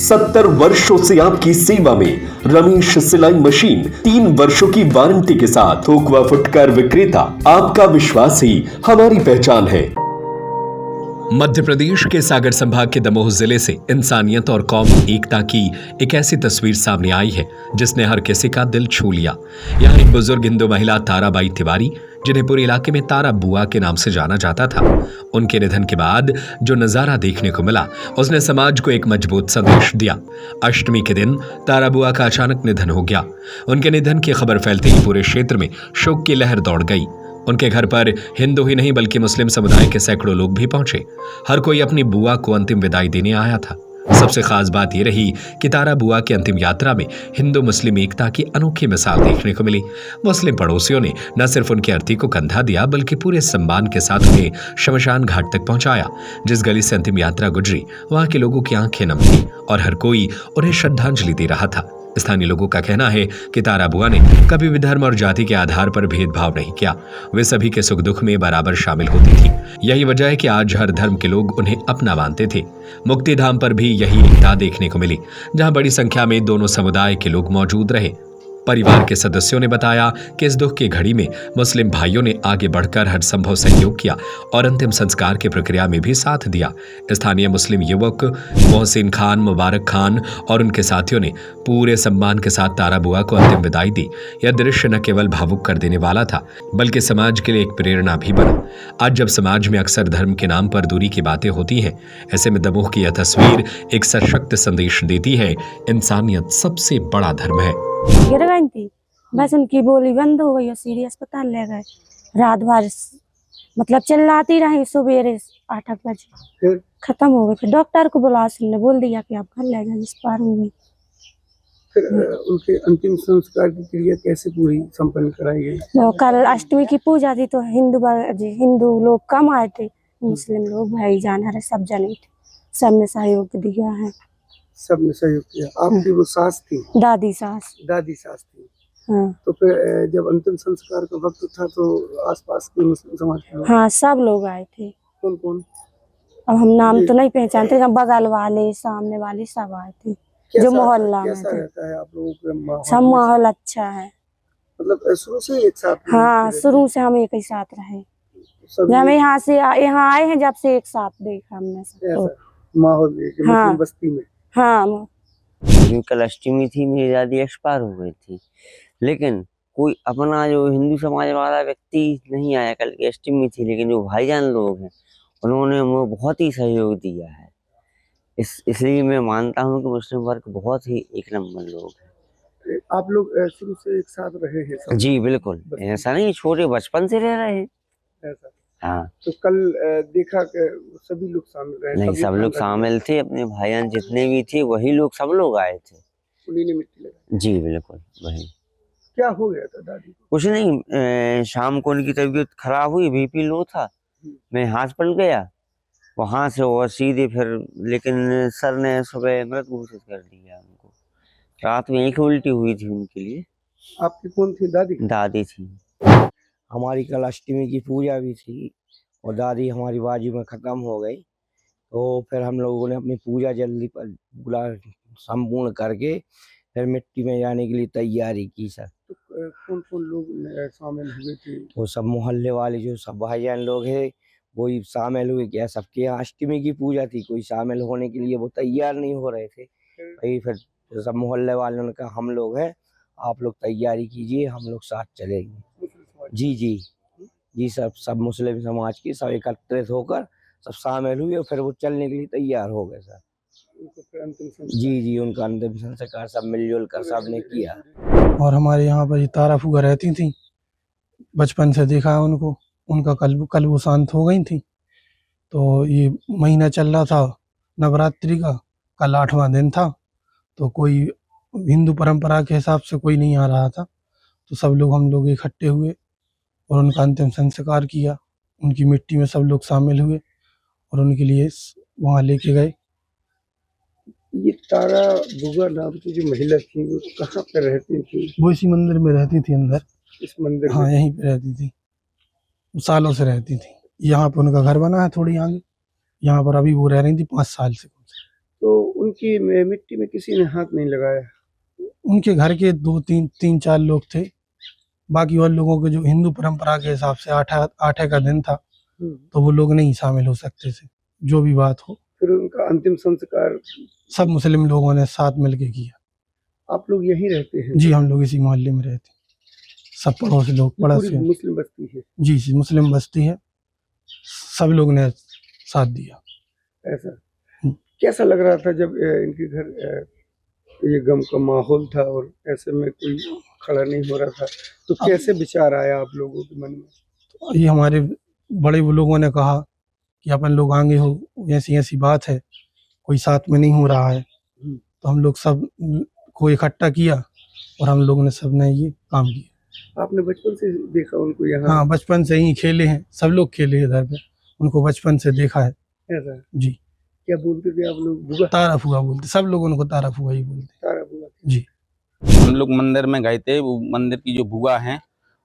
70 वर्षों से आपकी सेवा में रमेश सिलाई मशीन 3 वर्षों की वारंटी के साथ थोक व फुटकर विक्रेता। आपका विश्वास ही हमारी पहचान है। मध्य प्रदेश के सागर संभाग के दमोह जिले से इंसानियत और कौमी एकता की एक ऐसी तस्वीर सामने आई है जिसने हर किसी का दिल छू लिया। यहाँ एक बुजुर्ग हिंदू महिला ताराबाई तिवारी, जिन्हें पूरे इलाके में तारा बुआ के नाम से जाना जाता था, उनके निधन के बाद जो नजारा देखने को मिला उसने समाज को एक मजबूत संदेश दिया। अष्टमी के दिन तारा बुआ का अचानक निधन हो गया। उनके निधन की खबर फैलते ही पूरे क्षेत्र में शोक की लहर दौड़ गई। उनके घर पर हिंदू ही नहीं बल्कि मुस्लिम समुदाय के सैकड़ों लोग भी पहुंचे। हर कोई अपनी बुआ को अंतिम विदाई देने आया था। सबसे खास बात यह रही कि तारा बुआ की अंतिम यात्रा में हिंदू मुस्लिम एकता की अनोखी मिसाल देखने को मिली। मुस्लिम पड़ोसियों ने न सिर्फ उनकी अर्थी को कंधा दिया बल्कि पूरे सम्मान के साथ उन्हें शमशान घाट तक पहुंचाया। जिस गली से अंतिम यात्रा गुजरी वहां के लोगों की आंखें नम थी और हर कोई उन्हें श्रद्धांजलि दे रहा था। स्थानीय लोगों का कहना है कि तारा बुआ ने कभी भी धर्म और जाति के आधार पर भेदभाव नहीं किया। वे सभी के सुख दुख में बराबर शामिल होती थी। यही वजह है कि आज हर धर्म के लोग उन्हें अपना मानते थे। मुक्तिधाम पर भी यही एकता देखने को मिली, जहां बड़ी संख्या में दोनों समुदाय के लोग मौजूद रहे। परिवार के सदस्यों ने बताया कि इस दुख की घड़ी में मुस्लिम भाइयों ने आगे बढ़कर हर संभव सहयोग किया और अंतिम संस्कार की प्रक्रिया में भी साथ दिया। स्थानीय मुस्लिम युवक मोहसिन खान, मुबारक खान और उनके साथियों ने पूरे सम्मान के साथ तारा बुआ को अंतिम विदाई दी। यह दृश्य न केवल भावुक कर देने वाला था बल्कि समाज के लिए एक प्रेरणा भी बना। आज जब समाज में अक्सर धर्म के नाम पर दूरी की बातें होती हैं, ऐसे में दमोह की यह तस्वीर एक सशक्त संदेश देती है, इंसानियत सबसे बड़ा धर्म है। गिर गई थी, बस उनकी बोली बंद हो गई और सीधे अस्पताल ले गए। रात भर मतलब चिल्लाती रही, सवेरे 8 बजे खत्म हो गई। फिर डॉक्टर को बुला, उसने बोल दिया कि आप घर ले जाए, इस पार हो गई। फिर उनके अंतिम संस्कार की क्रिया कैसे पूरी संपन्न कराई गई? तो कल अष्टमी की पूजा थी तो हिंदू लोग कम आए थे, मुस्लिम लोग भाईजान हरे सब जने थे, सबने सहयोग दिया है। सबने सहयोग किया। आपकी वो सास थी? दादी सास थी। हाँ। तो फिर जब अंतिम संस्कार का वक्त था तो आसपास के मुस्लिम समाज के लोग? हाँ, सब लोग आए थे। कौन कौन? अब हम नाम तो नहीं पहचानते, बगल वाले सामने वाले सब आए थे, जो मोहल्ला में कैसा थे। रहता है आप लोगों का माहौल? सब माहौल अच्छा है, मतलब शुरू से एक साथ? हाँ, शुरू से हम एक ही साथ रहे। जब हम यहाँ आए हैं, जब से एक साथ देखा हमने माहौल हाँ, बस्ती में। हाँ, कल अष्टमी थी, मेरी दादी एक्सपायर हो गई थी, लेकिन कोई अपना जो हिंदू समाज वाला व्यक्ति नहीं आया। कल की अष्टमी थी, लेकिन जो भाईजान लोग हैं उन्होंने मुझे बहुत ही सहयोग दिया है। इसलिए मैं मानता हूँ कि मुस्लिम वर्ग बहुत ही एक नंबर लोग हैं। आप लोग शुरू से एक साथ रहे हैं सब? जी बिल्कुल, ऐसा नहीं, छोटे बचपन से रह रहे हैं। ऐसा? हाँ। तो कल देखा कि सभी लोग शामिल रहे? नहीं, सब लोग शामिल थे, अपने भाईजान जितने भी थे वही लोग, सब लोग आए थे। उन्हीं ने मिट्टी लगाई? जी बिल्कुल वही। क्या हो गया था दादी को? कुछ नहीं, शाम को उनकी तबीयत खराब हुई, बीपी लो था, मैं हॉस्पिटल गया, वहां से और सीधे फिर, लेकिन सर ने सुबह मृत घोषित कर दिया उनको। रात में एक उल्टी हुई थी उनके लिए। आपकी कौन थी? दादी थी। हमारी कल अष्टमी की पूजा भी थी और दादी हमारी बाजू में ख़त्म हो गई, तो फिर हम लोगों ने अपनी पूजा जल्दी पर पूरा संपूर्ण करके फिर मिट्टी में जाने के लिए तैयारी की। सर तो कौन कौन लोग शामिल हुए थे? वो सब मोहल्ले वाले जो सब भाईजान लोग हैं वही शामिल हुए। क्या सबके यहाँ अष्टमी की पूजा थी, कोई शामिल होने के लिए वो तैयार नहीं हो रहे थे। वही फिर सब मोहल्ले वालों ने कहा हम लोग हैं, आप लोग तैयारी कीजिए, हम लोग साथ चलेंगे। जी सब मुस्लिम समाज के सब एकत्रित होकर सब शामिल हुए और फिर वो चलने के लिए तैयार हो गए। सर जी उनका अंतिम संस्कार सब मिलजुल कर सबने किया। और हमारे यहाँ पर ये तारा फूआ रहती थी, बचपन से देखा है उनको। उनका कल वो शांत हो गई थी। तो ये महीना चल रहा था नवरात्रि का, कल 8वां दिन था, तो कोई हिंदू परंपरा के हिसाब से कोई नहीं आ रहा था, तो सब लोग हम लोग इकट्ठे हुए और उनका अंतिम संस्कार किया। उनकी मिट्टी में सब लोग शामिल हुए और उनके लिए वहाँ लेके गए। ये तारा बुआ नाम की जो महिला थी वो कहाँ पे रहती थी? वो इसी मंदिर में रहती थी, अंदर इस मंदिर? हाँ, यहीं पे रहती थी, सालों से रहती थी। यहाँ पे उनका घर बना है थोड़ी आगे, यहाँ पर अभी वो रह रही थी 5 साल से। तो उनकी मिट्टी में किसी ने हाथ नहीं लगाया? उनके घर के 2-3-4 लोग थे, बाकी और लोगों के जो हिंदू परंपरा के हिसाब से आठे का दिन था, तो वो लोग नहीं शामिल हो सकते थे, जो भी बात हो। फिर उनका अंतिम संस्कार सब मुस्लिम लोगों ने साथ मिलके किया। आप लोग यहीं रहते हैं? जी, हम लोग इसी मोहल्ले में रहते हैं, सब पड़ोसी लोग, पूरी पड़ोसी। मुस्लिम बस्ती है? जी, मुस्लिम बस्ती है, सब लोग ने साथ दिया। ऐसा कैसा लग रहा था जब इनके घर ये गम का माहौल था और ऐसे में कोई खड़ा नहीं हो रहा था, तो कैसे विचार आया आप लोगों के मन में? ये हमारे बड़े लोगों ने कहा कि अपन लोग आगे हो, ऐसी ऐसी बात है, कोई साथ में नहीं हो रहा है, तो हम लोग सब को इकट्ठा किया और हम लोगों ने सब ने ये काम किया। आपने बचपन से देखा उनको यहाँ? हाँ, बचपन से ही खेले हैं, सब लोग खेले हैं इधर पे, उनको बचपन से देखा है। ऐसा? जी। क्या बोलते थे आप लोग? बुआ? तारा फुआ बोलते, सब लोग उनको तारा फुआ ही बोलते। तारा बुआ? जी। हम लोग मंदिर में गए थे, वो मंदिर की जो बुआ हैं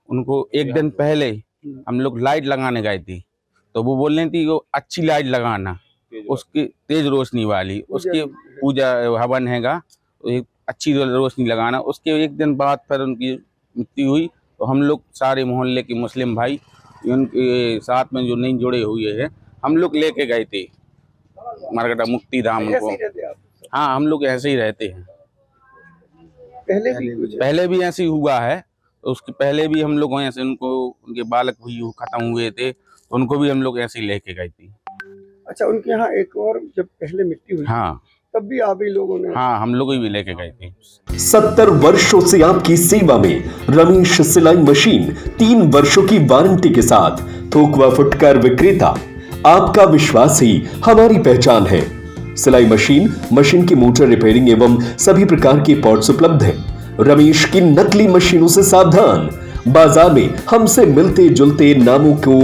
उनको एक दिन पहले हम लोग लाइट लगाने गए थे, तो वो बोल रही थी वो अच्छी लाइट लगाना, उसकी तेज रोशनी वाली, उसकी पूजा हवन हैगा, एक अच्छी रोशनी लगाना। उसके एक दिन बाद फिर उनकी मृत्यु हुई, तो हम लोग सारे मोहल्ले के मुस्लिम भाई उनके साथ में जो नहीं जुड़े हुए हैं, हम लोग लेके गए थे मरकटा मुक्ति धाम ऐसे को। ही रहते आप? हाँ, हम लोग ऐसे ही रहते हैं। पहले भी ऐसे ही हुआ है, तो उसके पहले भी हम लोग ऐसे उनको, उनके बालक भी खत्म हुए थे, तो उनको भी हम लोग ऐसे ही लेके गए थे। अच्छा, उनके यहाँ एक और जब पहले मिट्टी हुई, हाँ, तब भी आप ही लोगों ने? हाँ, हम लोग भी लेके गए थे। 70 वर्षों से आपकी सेवा में रमेश सिलाई मशीन, 3 वर्षों की वारंटी के साथ थोक व फुटकर विक्रेता। आपका विश्वास ही हमारी पहचान है। सिलाई मशीन की मोटर रिपेयरिंग एवं सभी प्रकार के पार्ट्स उपलब्ध हैं। रमेश की नकली मशीनों से सावधान। बाजार में हमसे मिलते जुलते नामों को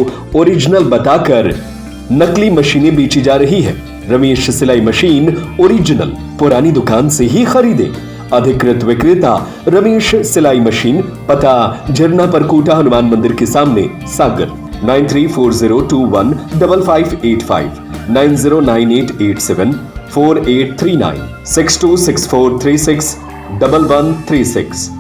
ओरिजिनल बताकर नकली मशीनें बेची जा रही है। रमेश सिलाई मशीन ओरिजिनल पुरानी दुकान से ही खरीदे। अधिकृत विक्रेता रमेश सिलाई मशीन, पता झरना परकोटा हनुमान मंदिर के सामने, सागर। 9340215585 9098874839 6264361136।